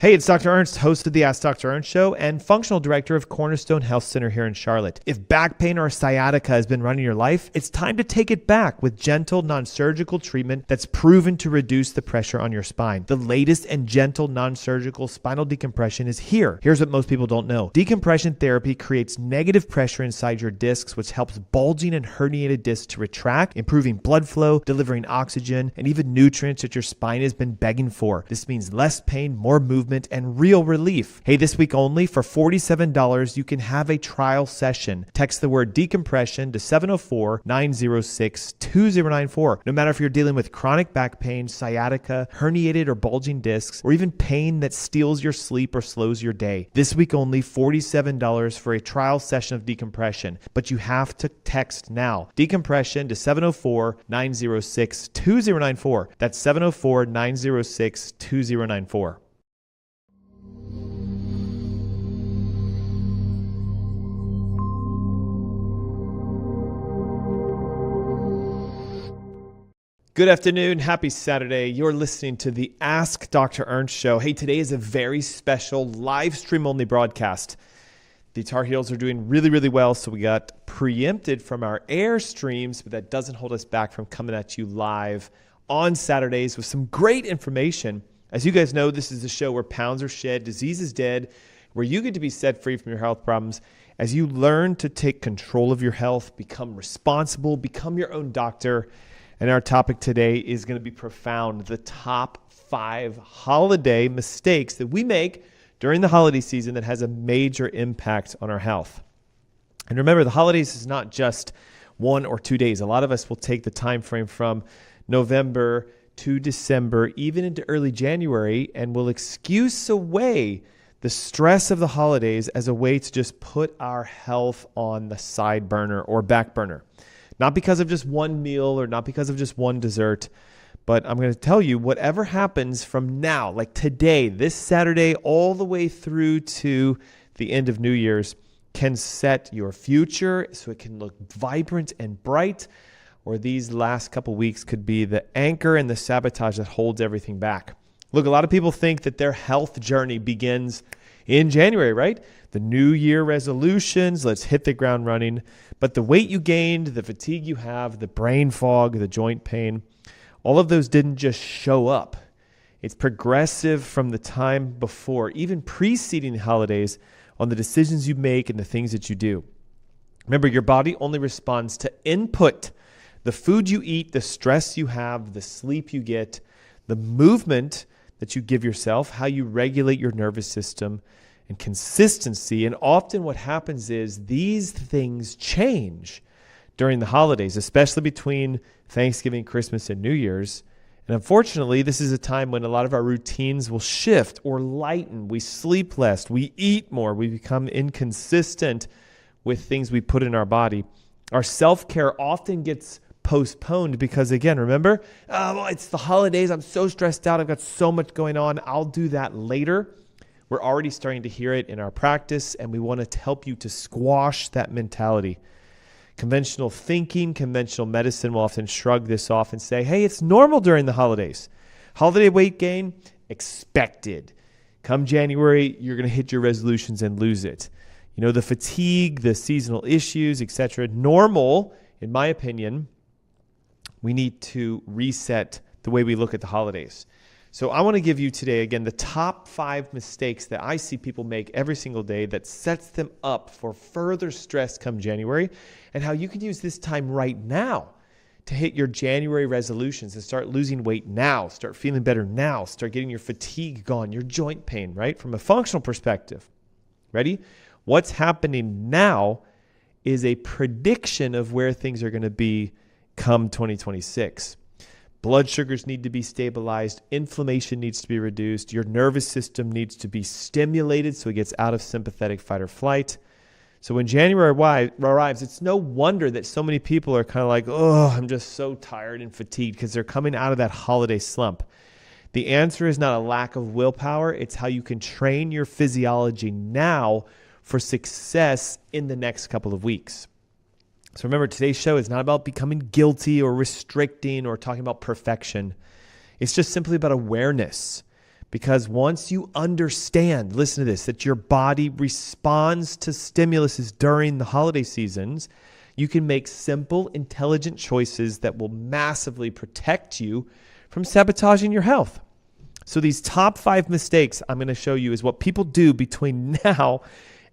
Hey, it's Dr. Ernst, host of the AskDrErnst Show and functional director of Cornerstone Health Center here in Charlotte. If back pain or sciatica has been running your life, it's time to take it back with gentle, non-surgical treatment that's proven to reduce the pressure on your spine. The latest and gentle non-surgical spinal decompression is here. Here's what most people don't know. Decompression therapy creates negative pressure inside your discs, which helps bulging and herniated discs to retract, improving blood flow, delivering oxygen, and even nutrients that your spine has been begging for. This means less pain, more movement, and real relief. Hey, this week only, for $47, you can have a trial session. Text the word decompression to 704-906-2094. No matter if you're dealing with chronic back pain, sciatica, herniated or bulging discs, or even pain that steals your sleep or slows your day. This week only, $47 for a trial session of decompression. But you have to text now. Decompression to 704-906-2094. That's 704-906-2094. Good afternoon. Happy Saturday. You're listening to the Ask Dr. Ernst Show. Hey, today is a very special live stream only broadcast. The Tar Heels are doing really well, so we got preempted from our air streams, but that doesn't hold us back from coming at you live on Saturdays with some great information. As you guys know, this is a show where pounds are shed, disease is dead, where you get to be set free from your health problems as you learn to take control of your health, become responsible, become your own doctor. And our topic today is going to be profound, the top 5 holiday mistakes that we make during the holiday season that has a major impact on our health. And remember, the holidays is not just 1 or 2 days. A lot of us will take the time frame from November to December, even into early January, and will excuse away the stress of the holidays as a way to just put our health on the side burner or back burner. Not because of just one meal or not because of just one dessert, but I'm going to tell you, whatever happens from now, like today, this Saturday, all the way through to the end of New Year's, can set your future so it can look vibrant and bright, or these last couple weeks could be the anchor and the sabotage that holds everything back. Look, a lot of people think that their health journey begins in January, right? The New Year resolutions, let's hit the ground running. But the weight you gained, the fatigue you have, the brain fog, the joint pain, all of those didn't just show up. It's progressive from the time before, even preceding the holidays, on the decisions you make and the things that you do. Remember, your body only responds to input. The food you eat, the stress you have, the sleep you get, the movement that you give yourself, how you regulate your nervous system, and consistency. And often what happens is these things change during the holidays, especially between Thanksgiving, Christmas, and New Year's. And unfortunately, this is a time when a lot of our routines will shift or lighten. We sleep less, we eat more, we become inconsistent with things we put in our body. Our self-care often gets postponed because, again, remember, it's the holidays, I'm so stressed out, I've got so much going on, I'll do that later. We're already starting to hear it in our practice, and we want to help you to squash that mentality. Conventional thinking, conventional medicine will often shrug this off and say, hey, it's normal during the holidays. Holiday weight gain, expected. Come January, you're going to hit your resolutions and lose it. You know, the fatigue, the seasonal issues, etc. Normal, in my opinion. We need to reset the way we look at the holidays. So I want to give you today, again, the top 5 mistakes that I see people make every single day that sets them up for further stress come January, and how you can use this time right now to hit your January resolutions and start losing weight now, start feeling better now, start getting your fatigue gone, your joint pain, right? From a functional perspective. Ready? What's happening now is a prediction of where things are going to be come 2026. Blood sugars need to be stabilized. Inflammation needs to be reduced. Your nervous system needs to be stimulated so it gets out of sympathetic fight or flight. So when January arrives, it's no wonder that so many people are kind of like, oh, I'm just so tired and fatigued because they're coming out of that holiday slump. The answer is not a lack of willpower. It's how you can train your physiology now for success in the next couple of weeks. So remember, today's show is not about becoming guilty or restricting or talking about perfection. It's just simply about awareness. Because once you understand, listen to this, that your body responds to stimuluses during the holiday seasons, you can make simple, intelligent choices that will massively protect you from sabotaging your health. So these top 5 mistakes I'm going to show you is what people do between now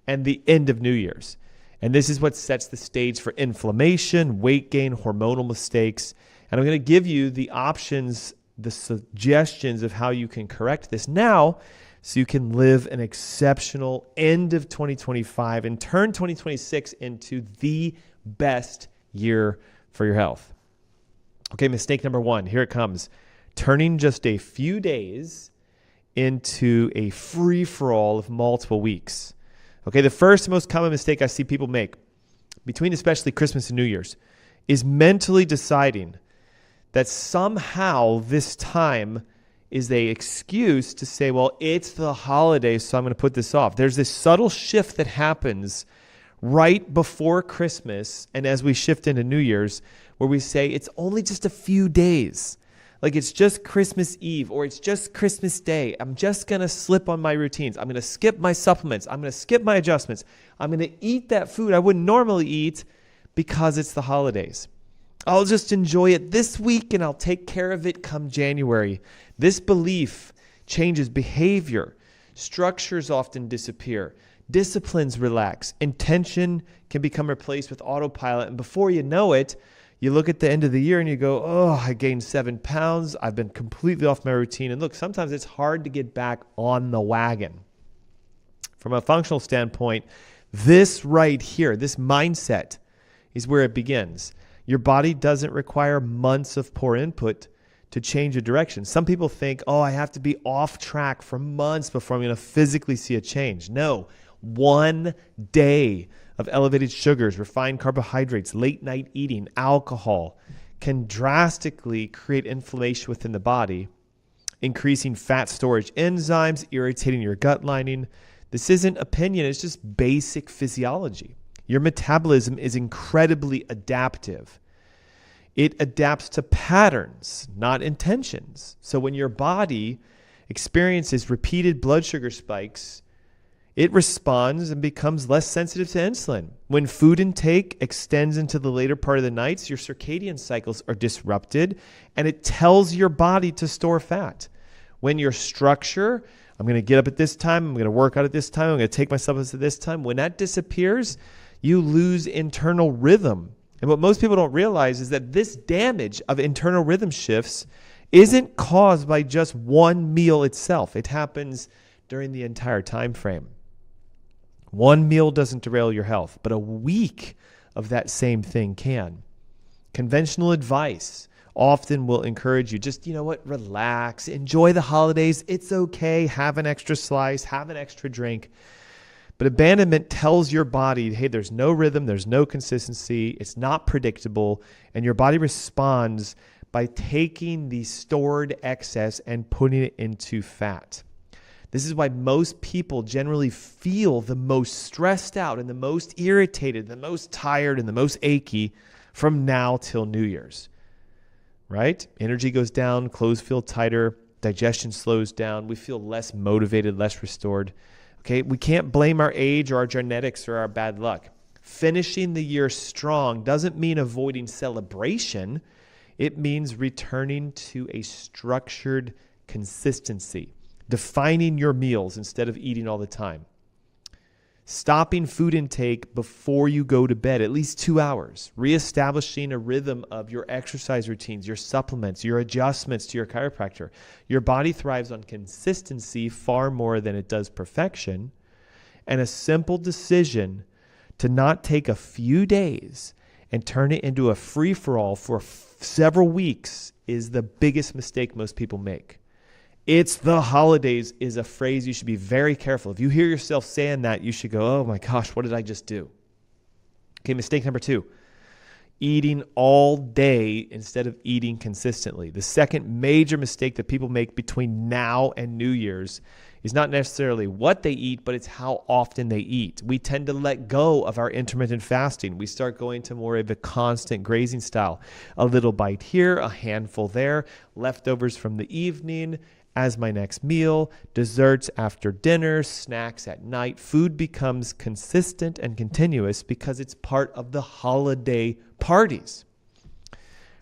and the end of New Year's. And this is what sets the stage for inflammation, weight gain, hormonal mistakes. And I'm going to give you the options, the suggestions of how you can correct this now so you can live an exceptional end of 2025 and turn 2026 into the best year for your health. Okay, mistake number 1, here it comes. Turning just a few days into a free-for-all of multiple weeks. Okay, the first most common mistake I see people make between especially Christmas and New Year's is mentally deciding that somehow this time is an excuse to say, well, it's the holidays, so I'm going to put this off. There's this subtle shift that happens right before Christmas and as we shift into New Year's where we say it's only just a few days. Like it's just Christmas Eve or it's just Christmas Day. I'm just going to slip on my routines. I'm going to skip my supplements. I'm going to skip my adjustments. I'm going to eat that food I wouldn't normally eat because it's the holidays. I'll just enjoy it this week and I'll take care of it come January. This belief changes behavior. Structures often disappear. Disciplines relax. Intention can become replaced with autopilot. And before you know it, you look at the end of the year and you go, oh, I gained 7 pounds. I've been completely off my routine. And look, sometimes it's hard to get back on the wagon. From a functional standpoint, this right here, this mindset is where it begins. Your body doesn't require months of poor input to change a direction. Some people think, oh, I have to be off track for months before I'm going to physically see a change. No, 1 day of elevated sugars, refined carbohydrates, late night eating, alcohol can drastically create inflammation within the body, increasing fat storage enzymes, irritating your gut lining. This isn't opinion, it's just basic physiology. Your metabolism is incredibly adaptive. It adapts to patterns, not intentions. So when your body experiences repeated blood sugar spikes, it responds and becomes less sensitive to insulin. When food intake extends into the later part of the nights, your circadian cycles are disrupted, and it tells your body to store fat. When your structure, I'm going to get up at this time, I'm going to work out at this time, I'm going to take my supplements at this time, when that disappears, you lose internal rhythm. And what most people don't realize is that this damage of internal rhythm shifts isn't caused by just one meal itself. It happens during the entire time frame. One meal doesn't derail your health, but a week of that same thing can. Conventional advice often will encourage you, just, relax, enjoy the holidays. It's okay. Have an extra slice, have an extra drink. But abandonment tells your body, hey, there's no rhythm, there's no consistency, it's not predictable, and your body responds by taking the stored excess and putting it into fat. This is why most people generally feel the most stressed out and the most irritated, the most tired and the most achy from now till New Year's, right? Energy goes down, clothes feel tighter, digestion slows down, we feel less motivated, less restored. Okay, we can't blame our age or our genetics or our bad luck. Finishing the year strong doesn't mean avoiding celebration. It means returning to a structured consistency. Defining your meals instead of eating all the time. Stopping food intake before you go to bed, at least 2 hours. Reestablishing a rhythm of your exercise routines, your supplements, your adjustments to your chiropractor. Your body thrives on consistency far more than it does perfection. And a simple decision to not take a few days and turn it into a free-for-all for several weeks is the biggest mistake most people make. It's the holidays is a phrase you should be very careful. If you hear yourself saying that, you should go, oh my gosh, what did I just do? Okay, mistake number 2, eating all day instead of eating consistently. The second major mistake that people make between now and New Year's is not necessarily what they eat, but it's how often they eat. We tend to let go of our intermittent fasting. We start going to more of a constant grazing style. A little bite here, a handful there, leftovers from the evening, as my next meal, desserts after dinner, snacks at night. Food becomes consistent and continuous because it's part of the holiday parties.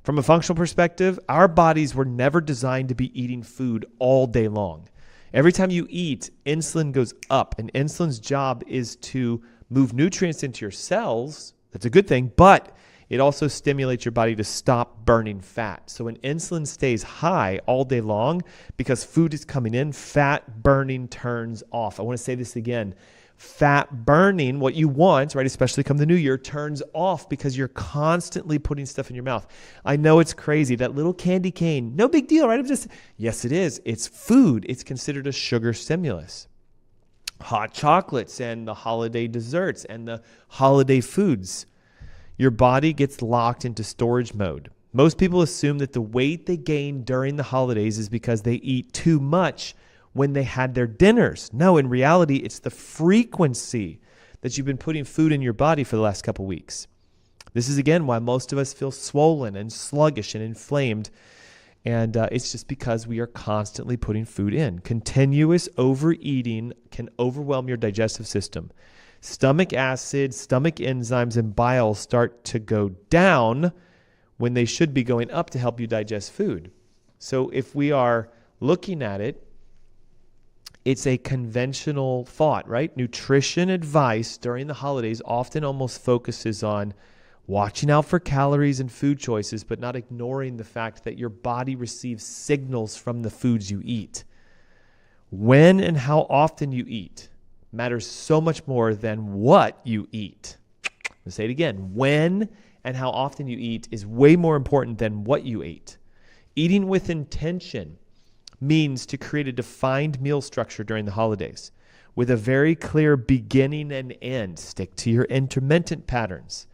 From a functional perspective, our bodies were never designed to be eating food all day long. Every time you eat, insulin goes up, and insulin's job is to move nutrients into your cells. That's a good thing, but it also stimulates your body to stop burning fat. So when insulin stays high all day long, because food is coming in, fat burning turns off. I want to say this again. Fat burning, what you want, right, especially come the new year, turns off because you're constantly putting stuff in your mouth. I know it's crazy. That little candy cane, no big deal, right? Yes, it is. It's food. It's considered a sugar stimulus. Hot chocolates and the holiday desserts and the holiday foods. Your body gets locked into storage mode. Most people assume that the weight they gain during the holidays is because they eat too much when they had their dinners. No, in reality, it's the frequency that you've been putting food in your body for the last couple weeks. This is, again, why most of us feel swollen and sluggish and inflamed. And it's just because we are constantly putting food in. Continuous overeating can overwhelm your digestive system. Stomach acid, stomach enzymes, and bile start to go down when they should be going up to help you digest food. So if we are looking at it, it's a conventional thought, right? Nutrition advice during the holidays often almost focuses on watching out for calories and food choices, but not ignoring the fact that your body receives signals from the foods you eat. When and how often you eat matters so much more than what you eat. I'll say it again. When and how often you eat is way more important than what you ate. Eating with intention means to create a defined meal structure during the holidays with a very clear beginning and end. Stick to your intermittent patterns.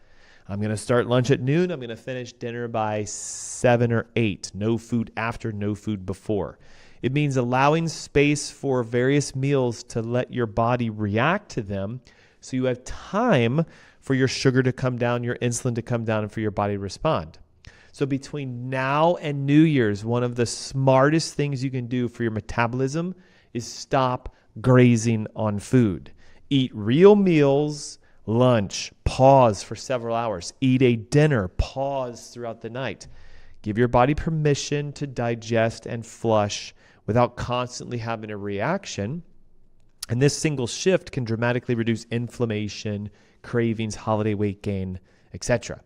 I'm going to start lunch at noon. I'm going to finish dinner by 7 or 8. No food after, no food before. It means allowing space for various meals to let your body react to them so you have time for your sugar to come down, your insulin to come down, and for your body to respond. So between now and New Year's, one of the smartest things you can do for your metabolism is stop grazing on food. Eat real meals, lunch, pause for several hours. Eat a dinner, pause throughout the night. Give your body permission to digest and flush without constantly having a reaction. And this single shift can dramatically reduce inflammation, cravings, holiday weight gain, etc.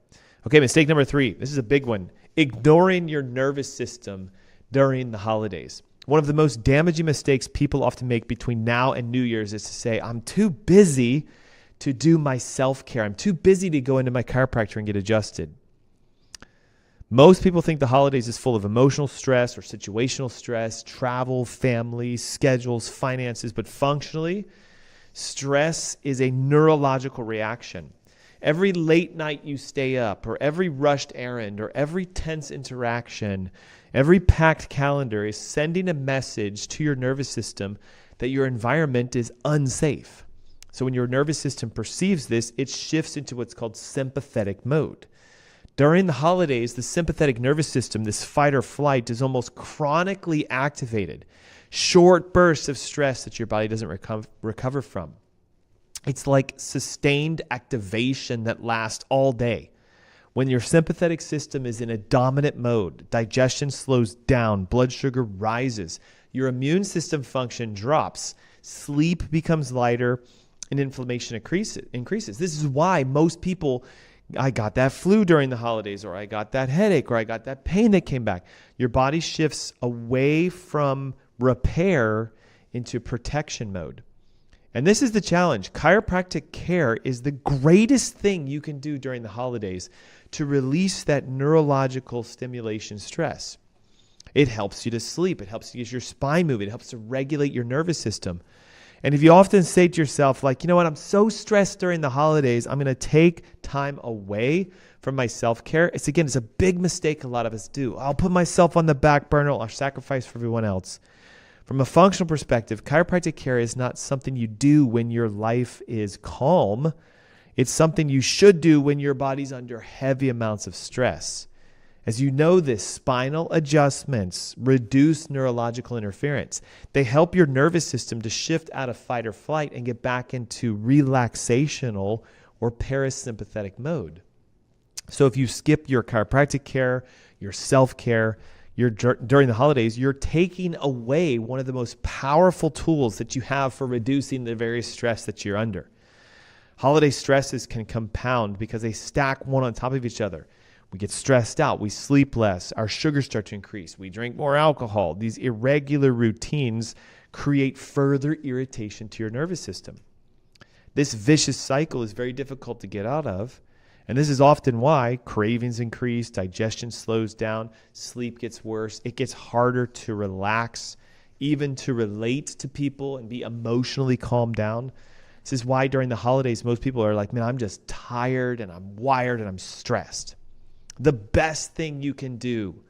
Okay, mistake number 3. This is a big one. Ignoring your nervous system during the holidays. One of the most damaging mistakes people often make between now and New Year's is to say, I'm too busy to do my self-care. I'm too busy to go into my chiropractor and get adjusted. Most people think the holidays is full of emotional stress or situational stress, travel, family, schedules, finances, but functionally, stress is a neurological reaction. Every late night you stay up, or every rushed errand, or every tense interaction, every packed calendar is sending a message to your nervous system that your environment is unsafe. So when your nervous system perceives this, it shifts into what's called sympathetic mode. During the holidays, the sympathetic nervous system, this fight or flight, is almost chronically activated. Short bursts of stress that your body doesn't recover from. It's like sustained activation that lasts all day. When your sympathetic system is in a dominant mode, digestion slows down, blood sugar rises, your immune system function drops, sleep becomes lighter, and inflammation increases. This is why most people, I got that flu during the holidays, or I got that headache, or I got that pain that came back. Your body shifts away from repair into protection mode. And this is the challenge. Chiropractic care is the greatest thing you can do during the holidays to release that neurological stimulation stress. It helps you to sleep. It helps you get your spine moving. It helps to regulate your nervous system. And if you often say to yourself, like, you know what, I'm so stressed during the holidays, I'm going to take time away from my self-care. It's a big mistake a lot of us do. I'll put myself on the back burner. I'll sacrifice for everyone else. From a functional perspective, chiropractic care is not something you do when your life is calm. It's something you should do when your body's under heavy amounts of stress. As you know this, spinal adjustments reduce neurological interference. They help your nervous system to shift out of fight or flight and get back into relaxational or parasympathetic mode. So if you skip your chiropractic care, your self-care, during the holidays, you're taking away one of the most powerful tools that you have for reducing the various stress that you're under. Holiday stresses can compound because they stack one on top of each other. We get stressed out. We sleep less. Our sugars start to increase. We drink more alcohol. These irregular routines create further irritation to your nervous system. This vicious cycle is very difficult to get out of. And this is often why cravings increase, digestion slows down, sleep gets worse. It gets harder to relax, even to relate to people and be emotionally calmed down. This is why during the holidays, most people are like, man, I'm just tired and I'm wired and I'm stressed. The best thing you can do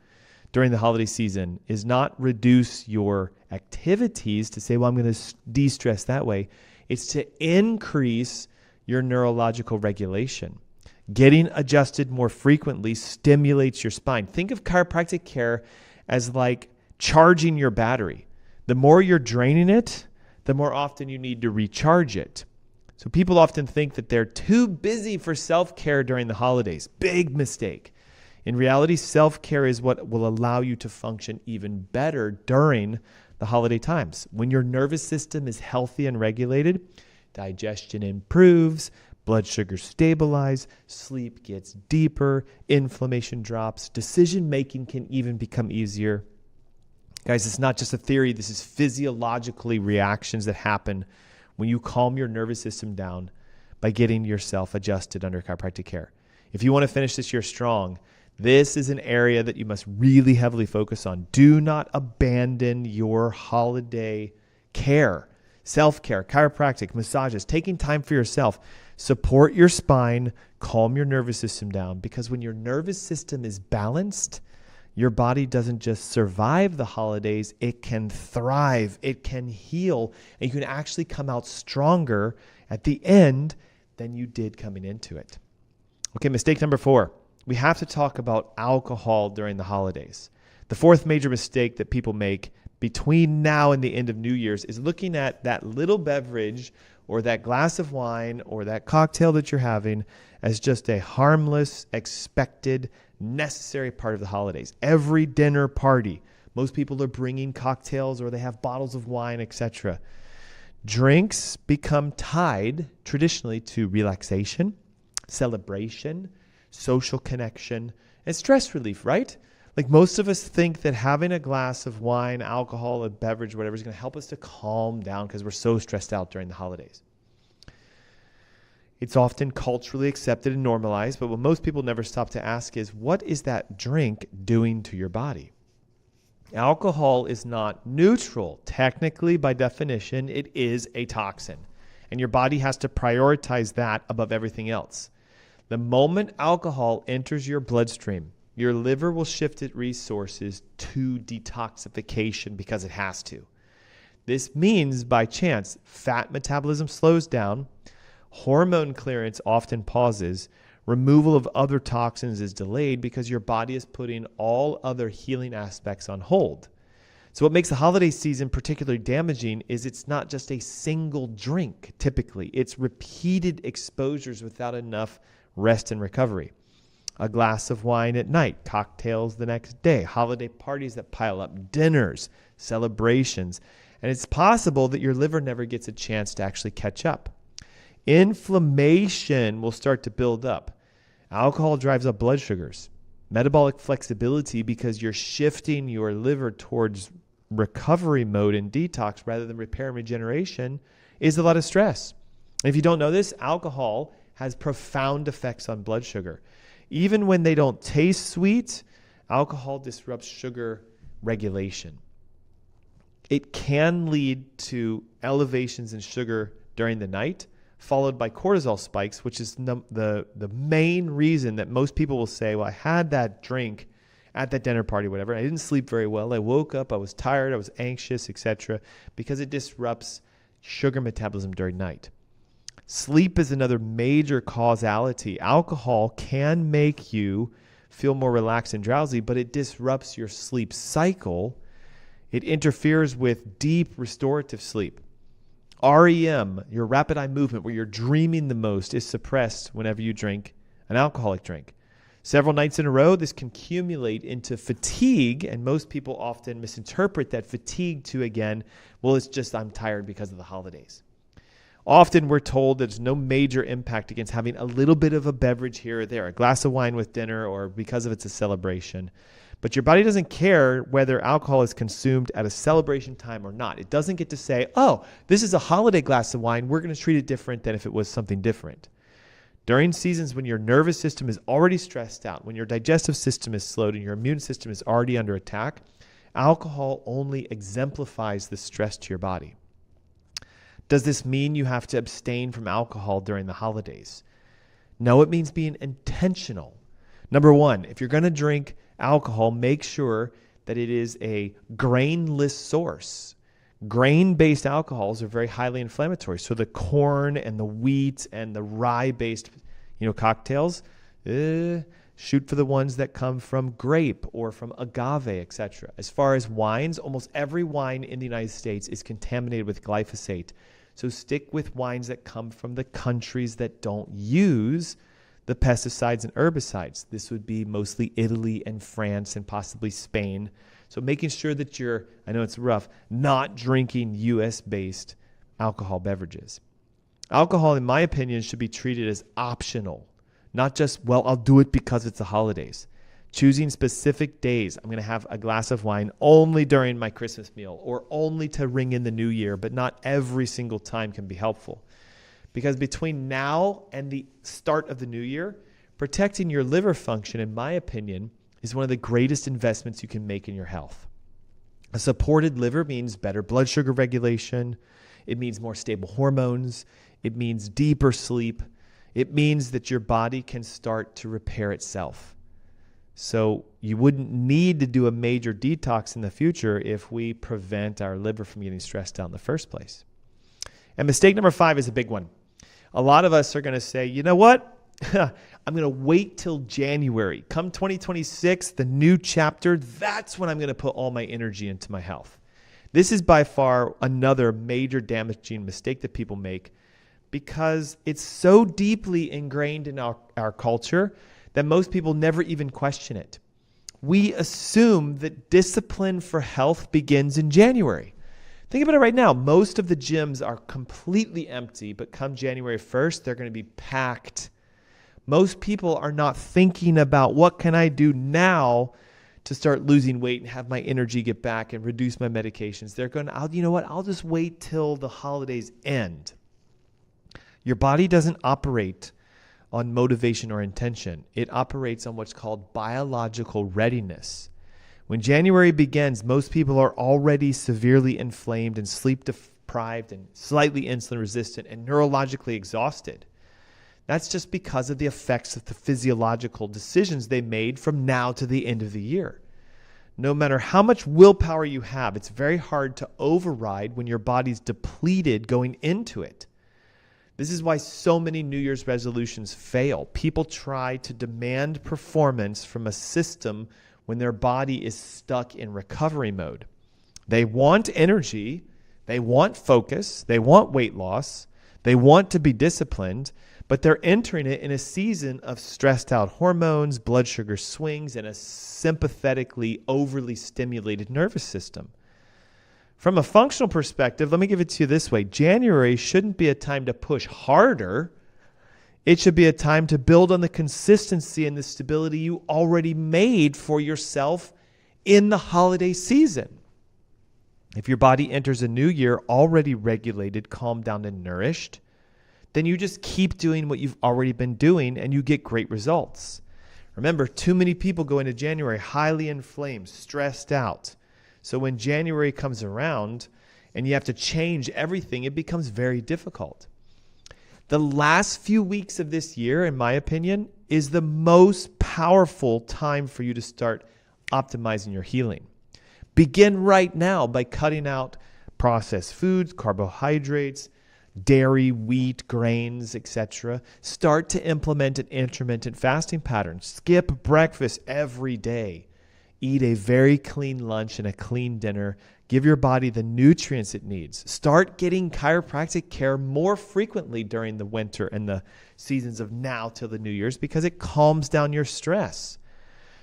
during the holiday season is not reduce your activities to say, well, I'm going to de-stress that way. It's to increase your neurological regulation. Getting adjusted more frequently stimulates your spine. Think of chiropractic care as like charging your battery. The more you're draining it, the more often you need to recharge it. So people often think that they're too busy for self-care during the holidays. Big mistake. In reality, self-care is what will allow you to function even better during the holiday times. When your nervous system is healthy and regulated, digestion improves, blood sugar stabilize, sleep gets deeper, inflammation drops, decision-making can even become easier. Guys, it's not just a theory. This is physiologically reactions that happen when you calm your nervous system down by getting yourself adjusted under chiropractic care. If you want to finish this year strong, this is an area that you must really heavily focus on. Do not abandon your holiday care, self-care, chiropractic, massages, taking time for yourself. Support your spine, calm your nervous system down, because when your nervous system is balanced, your body doesn't just survive the holidays, it can thrive, it can heal, and you can actually come out stronger at the end than you did coming into it. Okay, mistake number 4. We have to talk about alcohol during the holidays. The fourth major mistake that people make between now and the end of New Year's is looking at that little beverage or that glass of wine or that cocktail that you're having as just a harmless, expected, necessary part of the holidays. Every dinner party, most people are bringing cocktails or they have bottles of wine, etc. Drinks become tied traditionally to relaxation, celebration, social connection, and stress relief, right? Like most of us think that having a glass of wine, alcohol, a beverage, whatever is going to help us to calm down because we're so stressed out during the holidays. It's often culturally accepted and normalized, but what most people never stop to ask is, what is that drink doing to your body? Alcohol is not neutral. Technically, by definition, it is a toxin, and your body has to prioritize that above everything else. The moment alcohol enters your bloodstream, your liver will shift its resources to detoxification because it has to. This means, by chance, fat metabolism slows down, hormone clearance often pauses, removal of other toxins is delayed because your body is putting all other healing aspects on hold. So what makes the holiday season particularly damaging is it's not just a single drink, typically. It's repeated exposures without enough rest and recovery. A glass of wine at night, cocktails the next day, holiday parties that pile up, dinners, celebrations. And it's possible that your liver never gets a chance to actually catch up. Inflammation will start to build up. Alcohol drives up blood sugars. Metabolic flexibility, because you're shifting your liver towards recovery mode and detox rather than repair and regeneration, is a lot of stress. And if you don't know this, alcohol has profound effects on blood sugar. Even when they don't taste sweet, alcohol disrupts sugar regulation. It can lead to elevations in sugar during the night, followed by cortisol spikes, which is the main reason that most people will say, well, I had that drink at that dinner party, whatever. I didn't sleep very well. I woke up, I was tired, I was anxious, etc., because it disrupts sugar metabolism during night. Sleep is another major causality. Alcohol can make you feel more relaxed and drowsy, but it disrupts your sleep cycle. It interferes with deep restorative sleep. REM, your rapid eye movement, where you're dreaming the most, is suppressed whenever you drink an alcoholic drink. Several nights in a row, this can accumulate into fatigue, and most people often misinterpret that fatigue to, again, well, it's just I'm tired because of the holidays. Often we're told there's no major impact against having a little bit of a beverage here or there, a glass of wine with dinner, or because of it's a celebration. But your body doesn't care whether alcohol is consumed at a celebration time or not. It doesn't get to say, oh, this is a holiday glass of wine. We're going to treat it different than if it was something different. During seasons when your nervous system is already stressed out, when your digestive system is slowed and your immune system is already under attack, alcohol only exemplifies the stress to your body. Does this mean you have to abstain from alcohol during the holidays? No, it means being intentional. Number one, if you're going to drink alcohol, make sure that it is a grainless source. Grain-based alcohols are very highly inflammatory. So the corn and the wheat and the rye-based, cocktails, shoot for the ones that come from grape or from agave, etc. As far as wines, almost every wine in the United States is contaminated with glyphosate. So stick with wines that come from the countries that don't use the pesticides and herbicides. This would be mostly Italy and France and possibly Spain. So making sure that you're, I know it's rough, not drinking U.S.-based alcohol beverages. Alcohol, in my opinion, should be treated as optional, not just, well, I'll do it because it's the holidays. Choosing specific days. I'm going to have a glass of wine only during my Christmas meal or only to ring in the new year, but not every single time can be helpful. Because between now and the start of the new year, protecting your liver function, in my opinion, is one of the greatest investments you can make in your health. A supported liver means better blood sugar regulation. It means more stable hormones. It means deeper sleep. It means that your body can start to repair itself. So you wouldn't need to do a major detox in the future if we prevent our liver from getting stressed out in the first place. And mistake number 5 is a big one. A lot of us are going to say, you know what? I'm going to wait till January. Come 2026, the new chapter, that's when I'm going to put all my energy into my health. This is by far another major damaging mistake that people make because it's so deeply ingrained in our culture that most people never even question it. We assume that discipline for health begins in January. Think about it right now. Most of the gyms are completely empty, but come January 1st, they're going to be packed. Most people are not thinking about what can I do now to start losing weight and have my energy get back and reduce my medications. They're going, you know what? I'll just wait till the holidays end. Your body doesn't operate on motivation or intention. It operates on what's called biological readiness. When January begins, most people are already severely inflamed and sleep deprived and slightly insulin resistant and neurologically exhausted. That's just because of the effects of the physiological decisions they made from now to the end of the year. No matter how much willpower you have, it's very hard to override when your body's depleted going into it. This is why so many New Year's resolutions fail. People try to demand performance from a system when their body is stuck in recovery mode. They want energy, they want focus, they want weight loss, they want to be disciplined, but they're entering it in a season of stressed out hormones, blood sugar swings, and a sympathetically overly stimulated nervous system. From a functional perspective, let me give it to you this way. January shouldn't be a time to push harder. It should be a time to build on the consistency and the stability you already made for yourself in the holiday season. If your body enters a new year already regulated, calmed down, and nourished, then you just keep doing what you've already been doing and you get great results. Remember, too many people go into January highly inflamed, stressed out. So when January comes around and you have to change everything, it becomes very difficult. The last few weeks of this year, in my opinion, is the most powerful time for you to start optimizing your healing. Begin right now by cutting out processed foods, carbohydrates, dairy, wheat, grains, etc. Start to implement an intermittent fasting pattern. Skip breakfast every day. Eat a very clean lunch and a clean dinner. Give your body the nutrients it needs. Start getting chiropractic care more frequently during the winter and the seasons of now till the New Year's because it calms down your stress.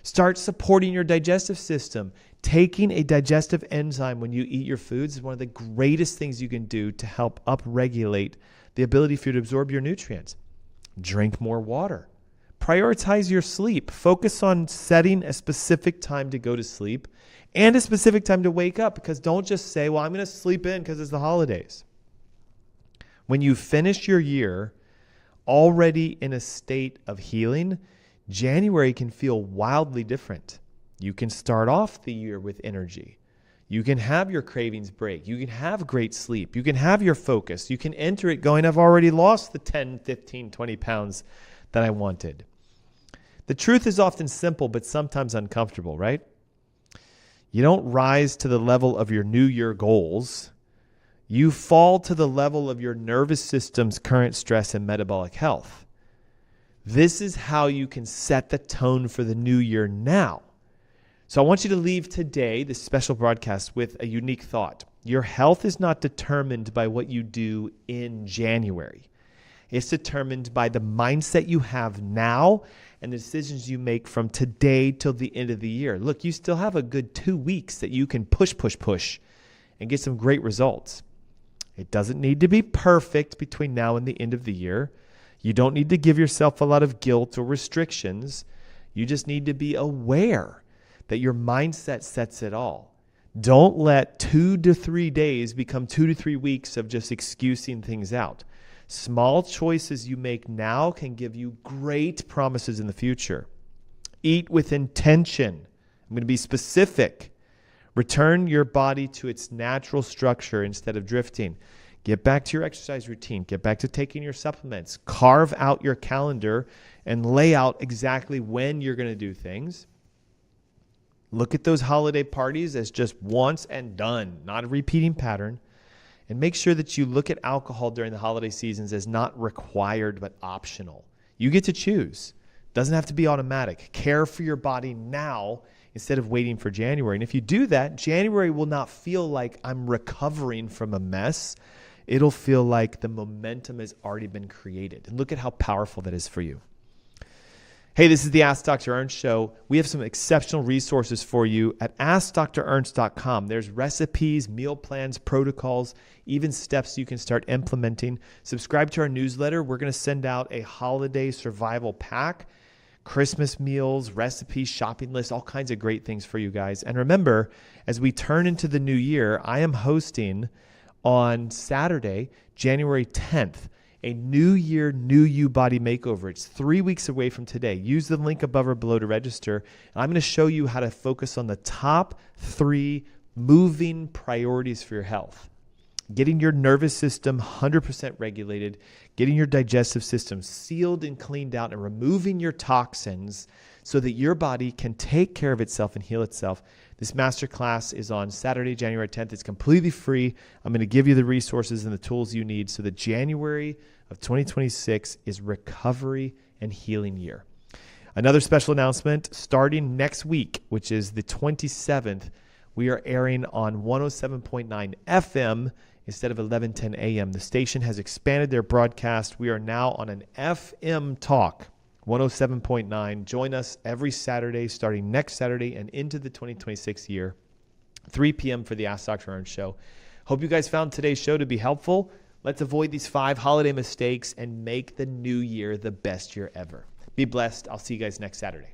Start supporting your digestive system. Taking a digestive enzyme when you eat your foods is one of the greatest things you can do to help upregulate the ability for you to absorb your nutrients. Drink more water. Prioritize your sleep. Focus on setting a specific time to go to sleep and a specific time to wake up, because don't just say, well, I'm going to sleep in because it's the holidays. When you finish your year already in a state of healing, January can feel wildly different. You can start off the year with energy. You can have your cravings break. You can have great sleep. You can have your focus. You can enter it going, I've already lost the 10, 15, 20 pounds that I wanted. The truth is often simple, but sometimes uncomfortable, right? You don't rise to the level of your New Year goals. You fall to the level of your nervous system's current stress and metabolic health. This is how you can set the tone for the new year now. So I want you to leave today, this special broadcast, with a unique thought. Your health is not determined by what you do in January. It's determined by the mindset you have now and the decisions you make from today till the end of the year. Look, you still have a good 2 weeks that you can push, and get some great results. It doesn't need to be perfect between now and the end of the year. You don't need to give yourself a lot of guilt or restrictions. You just need to be aware that your mindset sets it all. Don't let 2 to 3 days become 2 to 3 weeks of just excusing things out. Small choices you make now can give you great promises in the future. Eat with intention. I'm going to be specific. Return your body to its natural structure instead of drifting. Get back to your exercise routine. Get back to taking your supplements. Carve out your calendar and lay out exactly when you're going to do things. Look at those holiday parties as just once and done, not a repeating pattern. And make sure that you look at alcohol during the holiday seasons as not required but optional. You get to choose. Doesn't have to be automatic. Care for your body now instead of waiting for January. And if you do that, January will not feel like I'm recovering from a mess. It'll feel like the momentum has already been created. And look at how powerful that is for you. Hey, this is the Ask Dr. Ernst Show. We have some exceptional resources for you at AskDrErnst.com. There's recipes, meal plans, protocols, even steps you can start implementing. Subscribe to our newsletter. We're going to send out a holiday survival pack, Christmas meals, recipes, shopping lists, all kinds of great things for you guys. And remember, as we turn into the new year, I am hosting on Saturday, January 10th, a New Year, New You body makeover. It's 3 weeks away from today. Use the link above or below to register. And I'm going to show you how to focus on the top 3 moving priorities for your health. Getting your nervous system 100% regulated, getting your digestive system sealed and cleaned out, and removing your toxins so that your body can take care of itself and heal itself. This masterclass is on Saturday, January 10th. It's completely free. I'm going to give you the resources and the tools you need so that January of 2026 is recovery and healing year. Another special announcement, starting next week, which is the 27th, we are airing on 107.9 FM instead of 1110 AM. The station has expanded their broadcast. We are now on an FM talk, 107.9. Join us every Saturday, starting next Saturday and into the 2026 year, 3 p.m. for the Ask Dr. Ernst Show. Hope you guys found today's show to be helpful. Let's avoid these 5 holiday mistakes and make the new year the best year ever. Be blessed. I'll see you guys next Saturday.